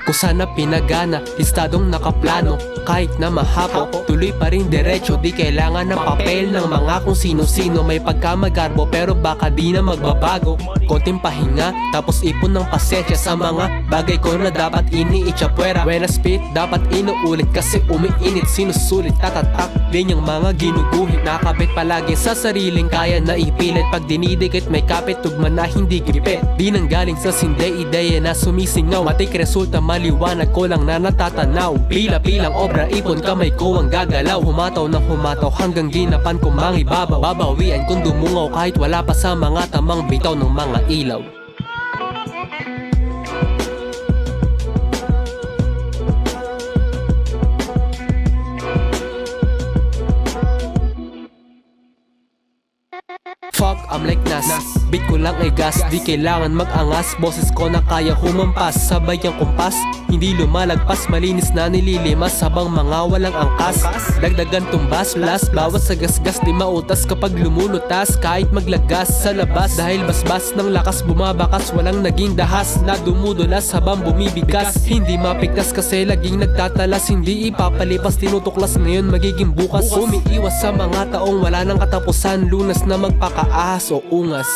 Kusa na pinagana, listadong nakaplano. Kahit na mahapo, tuloy pa rin diretso. Di kailangan ng papel ng mga kung sino-sino. May pagkamagarbo pero baka di na magbabago. Konting pahinga, tapos ipon ng pasensya sa mga bagay ko na dapat iniitsapwera. When I spit, dapat inuulit kasi umiinit. Sinusulit, tatatak din yung mga ginuguhit. Nakakabit palagi sa sariling kaya na ipilit. Pag dinidikit may kapit, tugma na hindi gipit. Di nang galing sa sinde, ideya na sumisingaw. Matik resulta maliwanag ko lang na natatanaw. Pila-pilang obra, ipon kamay ko ang gagalaw. Humataw na humataw hanggang ginapan ko mangibabaw. Babawian kung dumungaw kahit wala pa sa mga tamang bitaw ng mga ilaw. Fuck, I'm like Nas. Beat ko lang ay gas, di kailangan mag-angas. Boses ko na kaya humampas, sabay ang kumpas. Hindi lumalagpas, malinis na nililimas. Habang mga walang angkas, dagdagan tumbas, plus bawat sa gasgas di mautas kapag lumulutas. Kahit maglagas sa labas, dahil basbas ng lakas bumabakas. Walang naging dahas na dumudulas habang bumibigas. Hindi mapigtas kasi laging nagtatalas. Hindi ipapalipas, tinutuklas ngayon magiging bukas. Umiiwas sa mga taong wala ng katapusan. Lunas na magpakaahas o ungas.